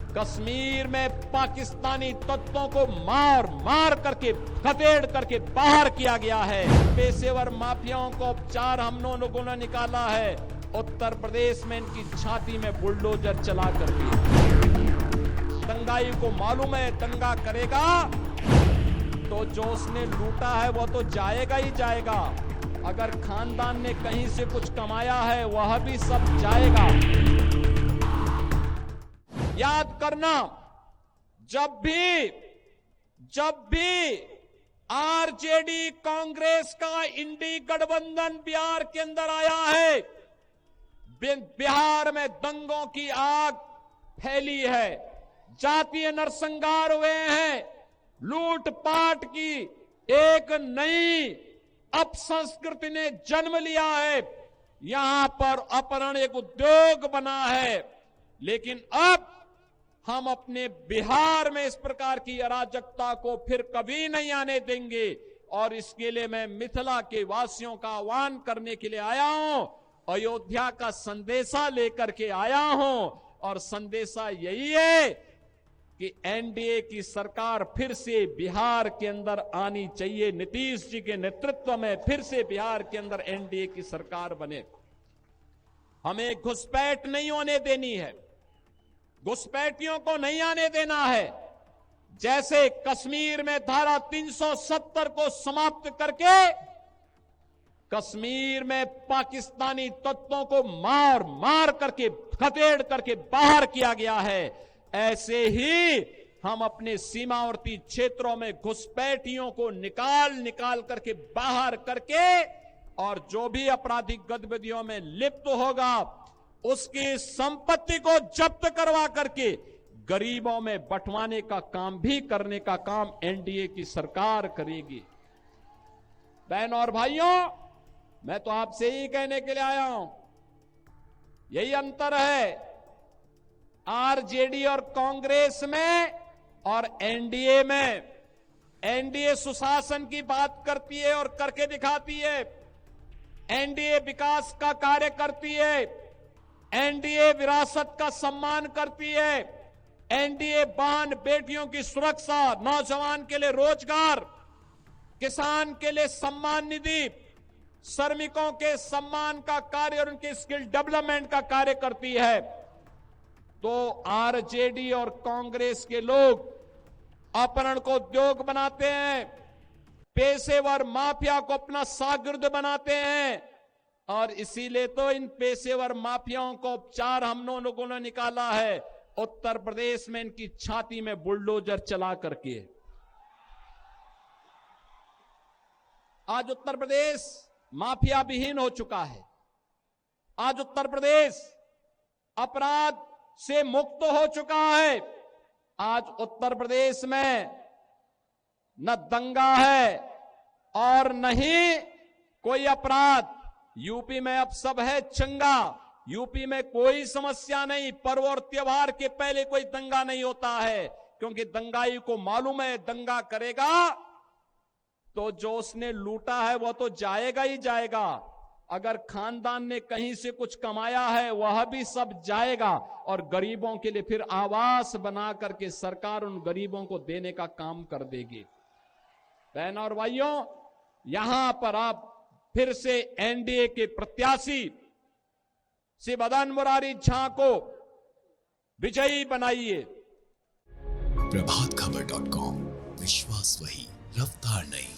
कश्मीर में पाकिस्तानी तत्वों को मार मार करके खदेड़ करके बाहर किया गया है। पेशेवर माफियाओं को 4 हम लोगों ने निकाला है। उत्तर प्रदेश में इनकी छाती में बुलडोजर चला करके। दंगाई को मालूम है दंगा करेगा तो जो उसने लूटा है वो तो जाएगा ही जाएगा। अगर खानदान ने कहीं से कुछ कमाया है वह भी सब जाएगा। याद करना, जब भी आरजेडी कांग्रेस का इंडी गठबंधन बिहार के अंदर आया है, बिहार में दंगों की आग फैली है, जातीय नरसंहार हुए हैं, लूटपाट की एक नई अपसंस्कृति ने जन्म लिया है। यहां पर अपहरण एक उद्योग बना है। लेकिन अब हम अपने बिहार में इस प्रकार की अराजकता को फिर कभी नहीं आने देंगे। और इसके लिए मैं मिथिला के वासियों का आह्वान करने के लिए आया हूं, अयोध्या का संदेशा लेकर के आया हूं। और संदेशा यही है कि एनडीए की सरकार फिर से बिहार के अंदर आनी चाहिए। नीतीश जी के नेतृत्व में फिर से बिहार के अंदर एनडीए की सरकार बने। हमें घुसपैठ नहीं होने देनी है, घुसपैठियों को नहीं आने देना है। जैसे कश्मीर में धारा 370 को समाप्त करके कश्मीर में पाकिस्तानी तत्वों को मार मार करके खदेड़ करके बाहर किया गया है, ऐसे ही हम अपने सीमावर्ती क्षेत्रों में घुसपैठियों को निकाल करके बाहर करके और जो भी आपराधिक गतिविधियों में लिप्त होगा उसकी संपत्ति को जब्त करवा करके गरीबों में बंटवाने का काम भी करने का काम एनडीए की सरकार करेगी। बहनों और भाइयों, मैं तो आपसे ही कहने के लिए आया हूं, यही अंतर है आरजेडी और कांग्रेस में और एनडीए में। एनडीए सुशासन की बात करती है और करके दिखाती है, एनडीए विकास का कार्य करती है, एनडीए विरासत का सम्मान करती है, एनडीए बहन बेटियों की सुरक्षा, नौजवान के लिए रोजगार, किसान के लिए सम्मान निधि, श्रमिकों के सम्मान का कार्य और उनके स्किल डेवलपमेंट का कार्य करती है। तो आरजेडी और कांग्रेस के लोग अपहरण को उद्योग बनाते हैं, पेशेवर माफिया को अपना शागिर्द बनाते हैं। और इसीलिए तो इन पेशेवर माफियाओं को 4 हम लोगों ने निकाला है। उत्तर प्रदेश में इनकी छाती में बुलडोजर चला करके। आज उत्तर प्रदेश माफिया विहीन हो चुका है। आज उत्तर प्रदेश अपराध से मुक्त हो चुका है। आज उत्तर प्रदेश में न दंगा है और न ही कोई अपराध। यूपी में अब सब है चंगा, यूपी में कोई समस्या नहीं। पर्व और त्योहार के पहले कोई दंगा नहीं होता है, क्योंकि दंगाई को मालूम है दंगा करेगा तो जो उसने लूटा है वो तो जाएगा ही जाएगा। अगर खानदान ने कहीं से कुछ कमाया है वह भी सब जाएगा। और गरीबों के लिए फिर आवास बना करके सरकार उन गरीबों को देने का काम कर देगी। बहनों और भाइयों, यहां पर आप फिर से एनडीए के प्रत्याशी श्री मदन मुरारी झा को विजयी बनाइए। प्रभातखबर.com, विश्वास वही, रफ्तार नहीं।